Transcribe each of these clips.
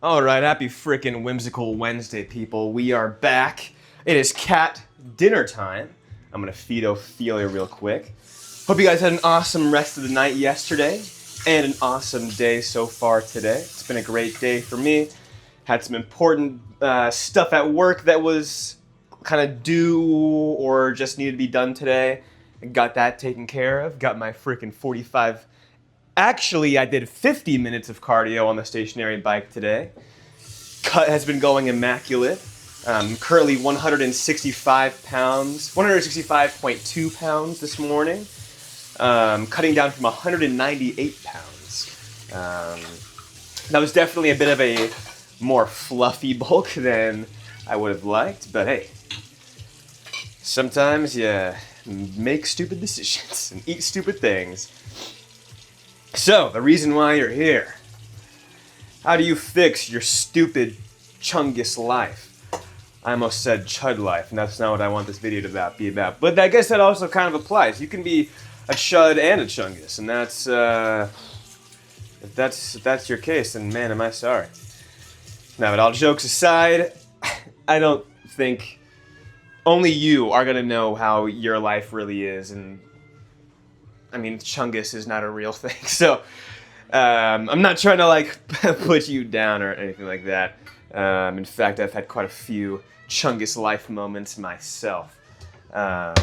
All right, happy frickin' whimsical Wednesday, people. We are back. It is cat dinner time. I'm gonna feed Ophelia real quick. Hope you guys had an awesome rest of the night yesterday and an awesome day so far today. It's been a great day for me. Had some important stuff at work that was kind of due or just needed to be done today. Got that taken care of. Got my frickin' 45. Actually, I did 50 minutes of cardio on the stationary bike today. Cut has been going immaculate. Currently 165 pounds, 165.2 pounds this morning. Cutting down from 198 pounds. That was definitely a bit of a more fluffy bulk than I would have liked, but hey, sometimes you make stupid decisions and eat stupid things. So, the reason why you're here. How do you fix your stupid Chungus life? I almost said chud life, and that's not what I want this video to be about. But I guess that also kind of applies. You can be a chud and a Chungus, and that's, if that's your case, then man, am I sorry. Now, but all jokes aside, I don't think only you are gonna know how your life really is, and I mean, Chungus is not a real thing, so I'm not trying to like put you down or anything like that. In fact, I've had quite a few Chungus life moments myself. I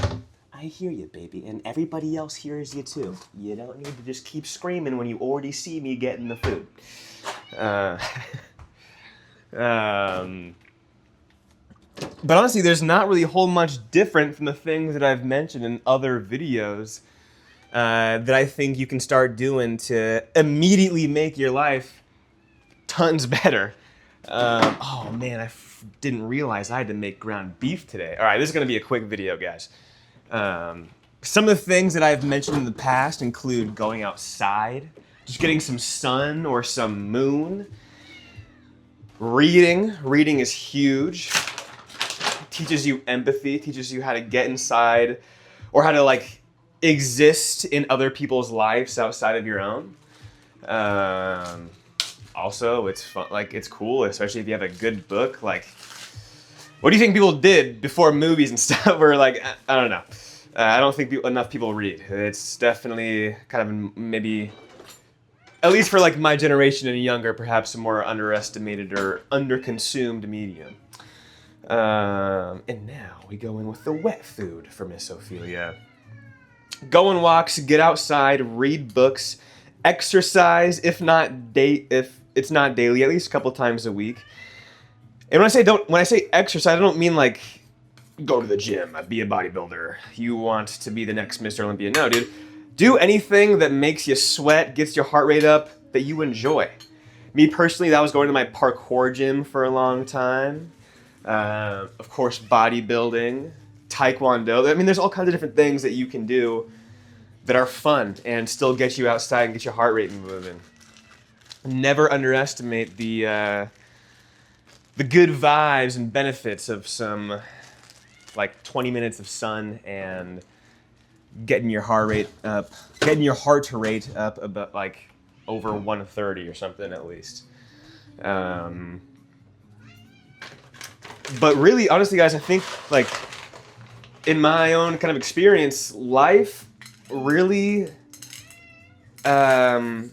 hear you, baby, and everybody else hears you too. You don't need to just keep screaming when you already see me getting the food. But honestly, there's not really a whole much different from the things that I've mentioned in other videos that I think you can start doing to immediately make your life tons better. Oh man, I didn't realize I had to make ground beef today. All right, this is gonna be a quick video, guys. Some of the things that I've mentioned in the past include going outside, just getting some sun or some moon. Reading is huge. Teaches you empathy, teaches you how to get inside or how to like exist in other people's lives outside of your own. Also, it's fun, like it's cool, especially if you have a good book. Like, what do you think people did before movies and stuff? Or like, I don't know. I don't think enough people read. It's definitely kind of maybe, at least for like my generation and younger, perhaps a more underestimated or underconsumed medium. And now we go in with the wet food for Miss Ophelia. Go on walks, get outside, read books, exercise, if it's not daily, at least a couple times a week. And when I say exercise, I don't mean like go to the gym, be a bodybuilder. You want to be the next Mr. Olympia. No, dude. Do anything that makes you sweat, gets your heart rate up, that you enjoy. Me personally, that was going to my parkour gym for a long time. Of course, bodybuilding, taekwondo. I mean, there's all kinds of different things that you can do that are fun and still get you outside and get your heart rate moving. Never underestimate the good vibes and benefits of some like 20 minutes of sun and getting your heart rate up about like over 130 or something at least. But really, honestly, guys, I think like in my own kind of experience, life really, it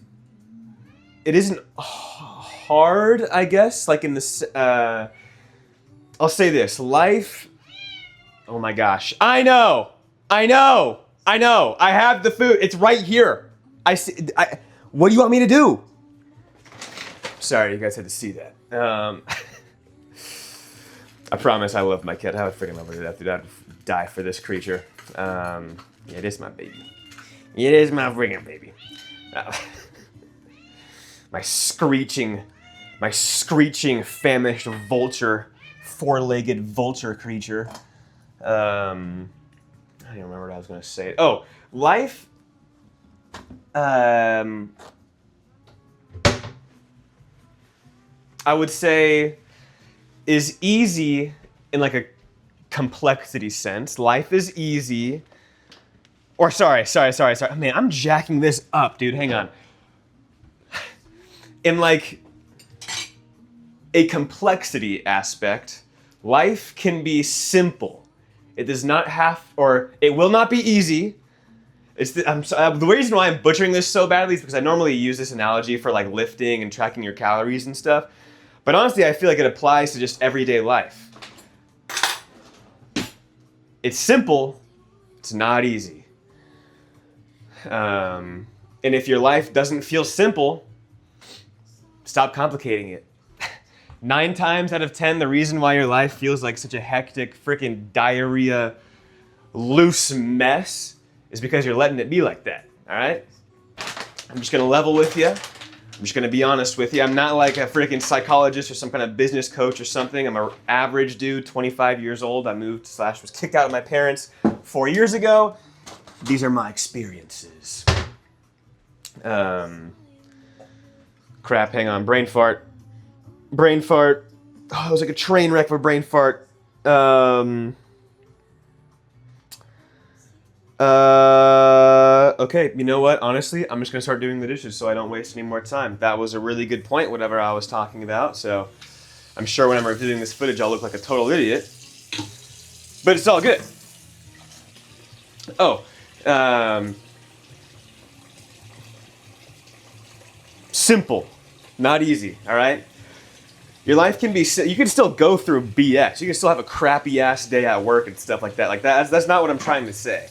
isn't hard, I guess. Like in this, I'll say this: life. Oh my gosh! I know. I have the food. It's right here. What do you want me to do? Sorry, you guys had to see that. I promise I love my kid. I would freaking love her to death. Dude, I'd die for this creature. Yeah, it is my baby. It is my freaking baby. My screeching, famished vulture, four-legged vulture creature. I don't even remember what I was going to say. Oh, life. I would say is easy in like a complexity sense. Life is easy. Or sorry. Man, I'm jacking this up, dude. Hang on. In like a complexity aspect, life can be simple. It does not have, or it will not be easy. The reason why I'm butchering this so badly is because I normally use this analogy for like lifting and tracking your calories and stuff. But honestly, I feel like it applies to just everyday life. It's simple, it's not easy. And if your life doesn't feel simple, stop complicating it. 9 times out of 10, the reason why your life feels like such a hectic, freaking diarrhea, loose mess is because you're letting it be like that, all right? I'm just gonna level with you. I'm just gonna be honest with you. I'm not like a freaking psychologist or some kind of business coach or something. I'm an average dude, 25 years old. I moved / was kicked out of my parents 4 years ago. These are my experiences. Crap, hang on, brain fart. Brain fart. Oh, it was like a train wreck of a brain fart. Okay, you know what? Honestly, I'm just gonna start doing the dishes so I don't waste any more time. That was a really good point, whatever I was talking about, so I'm sure when I'm reviewing this footage I'll look like a total idiot. But it's all good. Oh, simple, not easy, all right? Your life can be, you can still go through BS. You can still have a crappy ass day at work and stuff like that. Like that's not what I'm trying to say.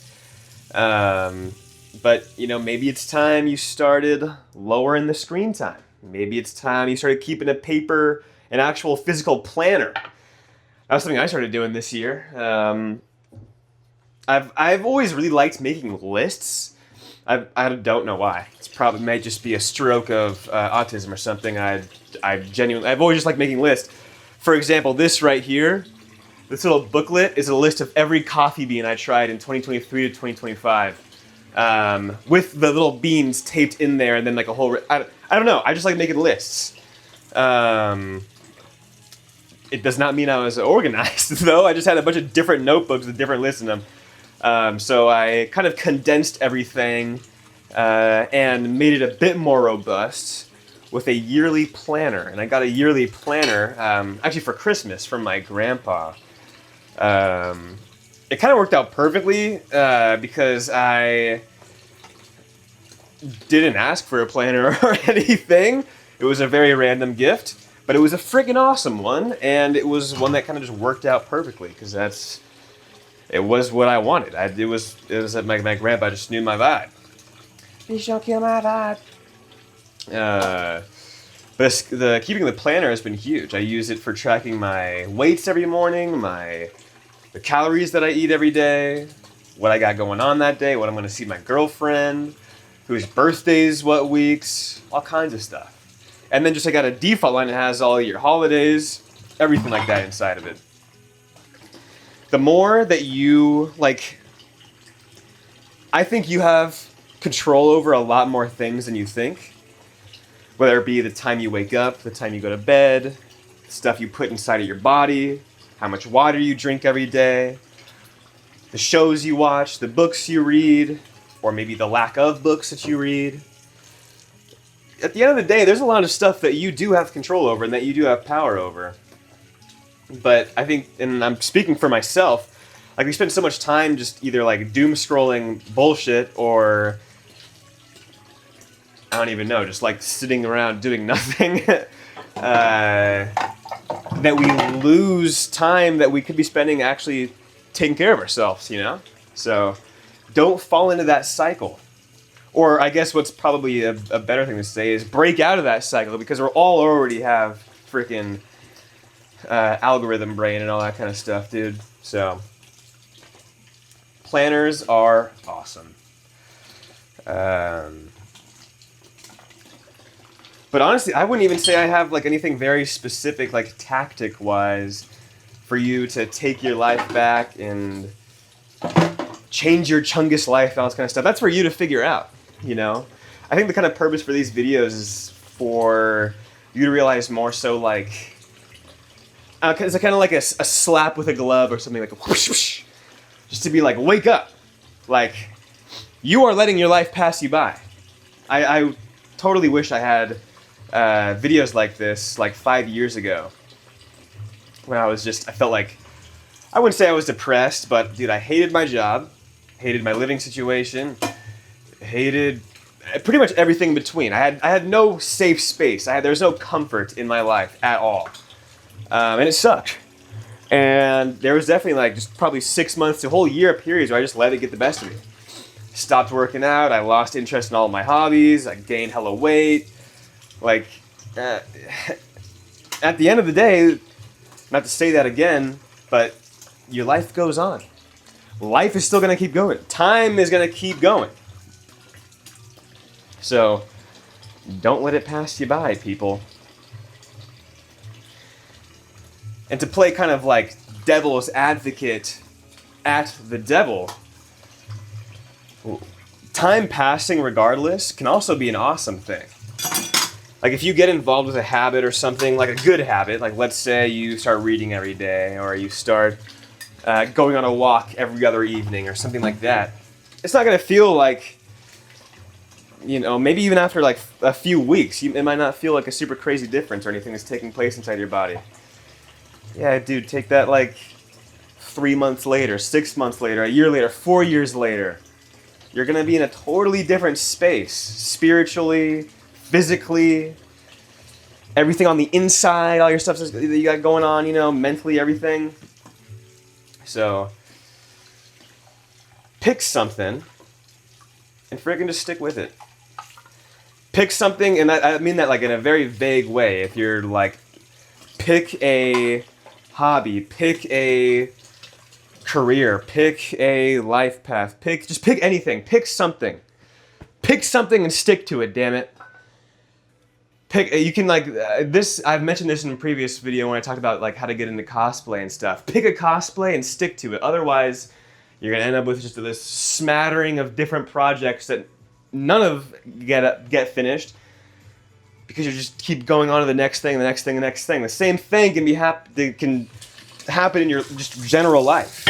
But you know, maybe it's time you started lowering the screen time. Maybe it's time you started keeping an actual physical planner. That was something I started doing this year. I've always really liked making lists. I don't know why. It's probably might just be a stroke of autism or something. I've always just liked making lists. For example, this right here, this little booklet is a list of every coffee bean I tried in 2023 to 2025, with the little beans taped in there, and then like a whole. I don't know. I just like making lists. It does not mean I was organized though. I just had a bunch of different notebooks with different lists in them. So I kind of condensed everything and made it a bit more robust with a yearly planner. And I got a yearly planner actually for Christmas from my grandpa. It kind of worked out perfectly because I didn't ask for a planner or anything. It was a very random gift, but it was a freaking awesome one, and it was one that kind of just worked out perfectly because it was what I wanted. It was that my grandpa just knew my vibe. Please don't kill my vibe. But keeping the planner has been huge. I use it for tracking my weights every morning, the calories that I eat every day, what I got going on that day, what I'm going to see my girlfriend, whose birthday's what weeks, all kinds of stuff. And then just I got a default line that has all your holidays, everything like that inside of it. The more that you, I think you have control over a lot more things than you think. Whether it be the time you wake up, the time you go to bed, stuff you put inside of your body, how much water you drink every day, the shows you watch, the books you read, or maybe the lack of books that you read. At the end of the day, there's a lot of stuff that you do have control over and that you do have power over. But I think, and I'm speaking for myself, we spend so much time just either doom scrolling bullshit or I don't even know, just sitting around doing nothing, that we lose time that we could be spending actually taking care of ourselves, you know? So don't fall into that cycle. Or I guess what's probably a better thing to say is break out of that cycle, because we all already have freaking algorithm brain and all that kind of stuff, dude. So planners are awesome. But honestly, I wouldn't even say I have anything very specific, tactic-wise, for you to take your life back and change your Chungus life and all this kind of stuff. That's for you to figure out, you know? I think the kind of purpose for these videos is for you to realize more so it's kind of like a slap with a glove or something, like a whoosh, whoosh, just to be wake up. You are letting your life pass you by. I totally wish I had videos like this like 5 years ago when I felt like, I wouldn't say I was depressed, but dude, I hated my job, hated my living situation, hated pretty much everything in between. I had no safe space. There was no comfort in my life at all, and it sucked. And there was definitely like just probably 6 months to a whole year periods where I just let it get the best of me. Stopped working out. I lost interest in all of my hobbies. I gained hella weight. Like, at the end of the day, not to say that again, but your life goes on. Life is still going to keep going. Time is going to keep going. So, don't let it pass you by, people. And to play kind of like devil's advocate at the devil, time passing regardless can also be an awesome thing. Like if you get involved with a habit or something, like a good habit, like let's say you start reading every day, or you start going on a walk every other evening or something like that, it's not going to feel like, maybe even after like a few weeks, it might not feel like a super crazy difference or anything that's taking place inside your body. Yeah, dude, take that like 3 months later, 6 months later, a year later, 4 years later. You're going to be in a totally different space, spiritually, physically, everything on the inside, all your stuff that you got going on, mentally, everything. So, pick something and freaking just stick with it. Pick something, and I mean that like in a very vague way. If you're like, pick a hobby, pick a career, pick a life path, just pick anything, pick something. Pick something and stick to it, damn it. You can like, I've mentioned this in a previous video when I talked about like how to get into cosplay and stuff. Pick a cosplay and stick to it. Otherwise, you're gonna end up with just this smattering of different projects that none of get finished because you just keep going on to the next thing, the next thing, the next thing. The same thing can happen in your just general life.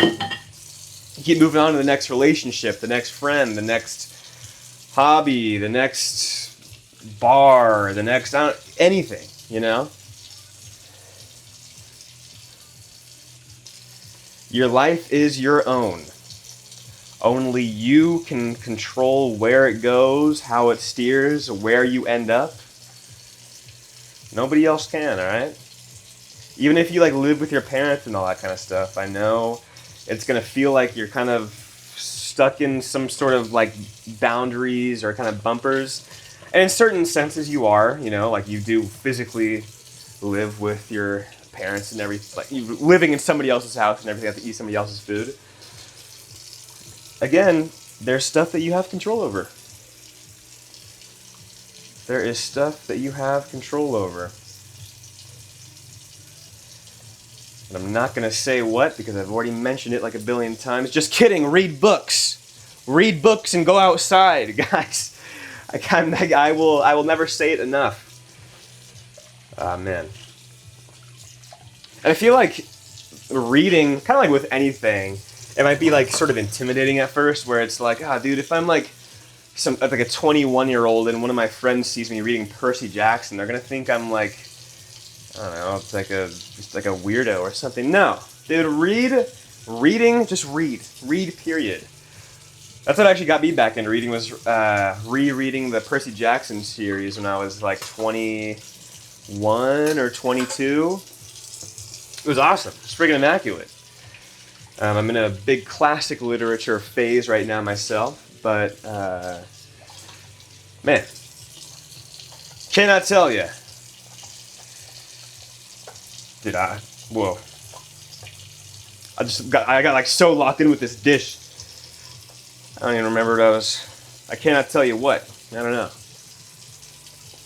You keep moving on to the next relationship, the next friend, the next hobby, the next bar, the next anything, Your life is your own. Only you can control where it goes, how it steers, where you end up. Nobody else can, alright? Even if you like live with your parents and all that kind of stuff, I know it's going to feel like you're kind of stuck in some sort of like boundaries or kind of bumpers. And in certain senses you are, like you do physically live with your parents and everything, like you living in somebody else's house and everything, have to eat somebody else's food. Again, there's stuff that you have control over. There is stuff that you have control over. And I'm not going to say what because I've already mentioned it like a billion times. Just kidding, read books. Read books and go outside, guys. I will never say it enough. Man. And I feel like reading, kind of like with anything, it might be like sort of intimidating at first, where it's like, dude, if I'm like like a 21-year-old and one of my friends sees me reading Percy Jackson, they're gonna think I'm like, I don't know, it's like just like a weirdo or something. No, dude, just read, period. That's what actually got me back into reading, was rereading the Percy Jackson series when I was like 21 or 22. It was awesome. It's freaking immaculate. I'm in a big classic literature phase right now myself, but man, cannot tell you. Dude, whoa. I got like so locked in with this dish. I don't even remember what I cannot tell you what. I don't know.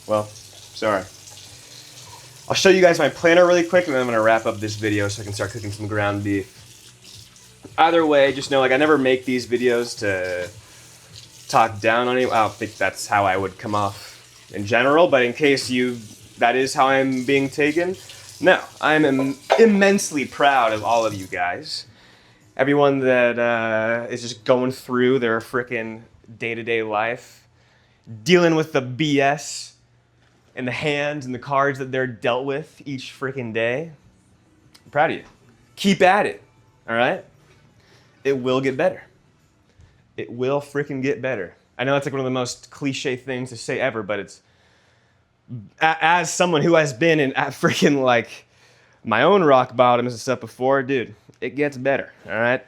Well, sorry. I'll show you guys my planner really quick, and then I'm going to wrap up this video so I can start cooking some ground beef. Either way, just know, like, I never make these videos to talk down on you. I don't think that's how I would come off in general, but in case that is how I'm being taken, no, I'm immensely proud of all of you guys. Everyone that is just going through their frickin' day-to-day life, dealing with the BS and the hands and the cards that they're dealt with each freaking day. I'm proud of you. Keep at it, all right? It will get better. It will freaking get better. I know that's like one of the most cliche things to say ever, but it's, as someone who has been in freaking like my own rock bottoms and stuff before, dude, it gets better, all right?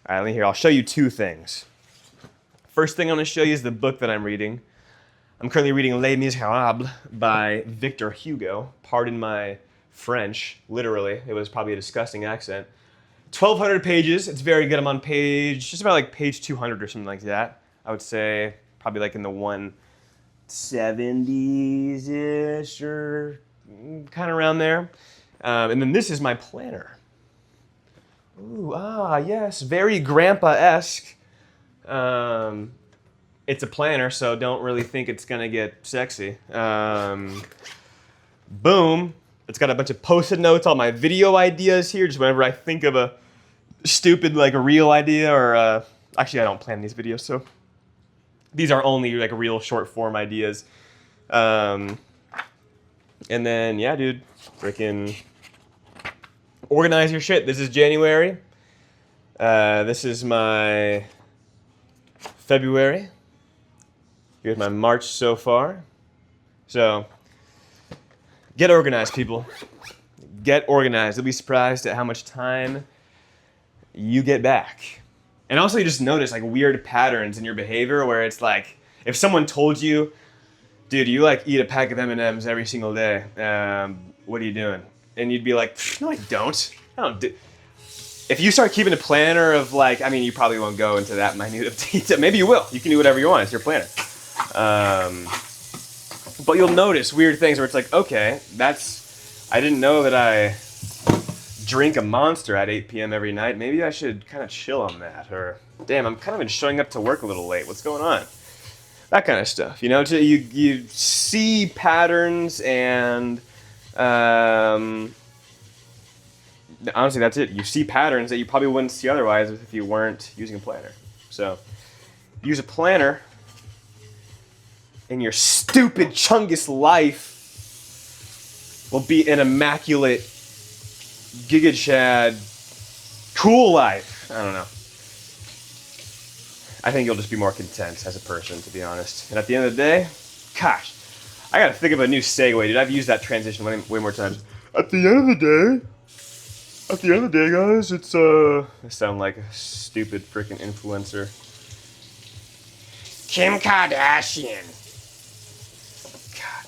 All right, let me hear. I'll show you two things. First thing I'm going to show you is the book that I'm reading. I'm currently reading Les Miserables by Victor Hugo. Pardon my French, literally. It was probably a disgusting accent. 1,200 pages. It's very good. I'm on page, just about like page 200 or something like that. I would say probably like in the 170s-ish or kind of around there. And then this is my planner. Ooh, yes, very grandpa-esque. It's a planner, so don't really think it's gonna get sexy. Boom. It's got a bunch of post-it notes, all my video ideas here, just whenever I think of a stupid, like a real idea or, actually I don't plan these videos, so these are only like real short form ideas. And then, yeah, dude, freaking organize your shit. This is January. This is my February. Here's my March so far. So, get organized, people. Get organized. You'll be surprised at how much time you get back. And also you just notice like weird patterns in your behavior where it's like, if someone told you, dude, you like eat a pack of M&Ms every single day, what are you doing? And you'd be like, no, I don't. I don't do. If you start keeping a planner of like, I mean, you probably won't go into that minute of detail. Maybe you will. You can do whatever you want. It's your planner. But you'll notice weird things where it's like, okay, I didn't know that I drink a Monster at 8 p.m. every night. Maybe I should kind of chill on that. Or, damn, I'm kind of been showing up to work a little late. What's going on? That kind of stuff. You know, you see patterns and, honestly, that's it. You see patterns that you probably wouldn't see otherwise if you weren't using a planner. So, use a planner and your stupid Chungus life will be an immaculate, Giga Chad, cool life. I don't know. I think you'll just be more content as a person, to be honest. And at the end of the day, gosh, I gotta think of a new segue, dude. I've used that transition way more times. At the end of the day, guys, it's, I sound like a stupid freaking influencer. Kim Kardashian. God.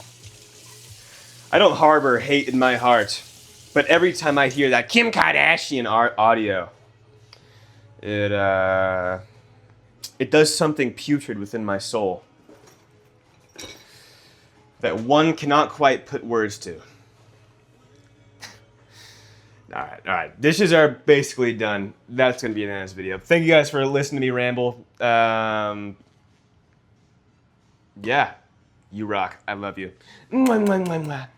I don't harbor hate in my heart, but every time I hear that Kim Kardashian audio, it does something putrid within my soul that one cannot quite put words to. All right. Dishes are basically done. That's going to be the end of this video. Thank you guys for listening to me ramble. Yeah, you rock. I love you. Mwah, mwah, mwah, mwah.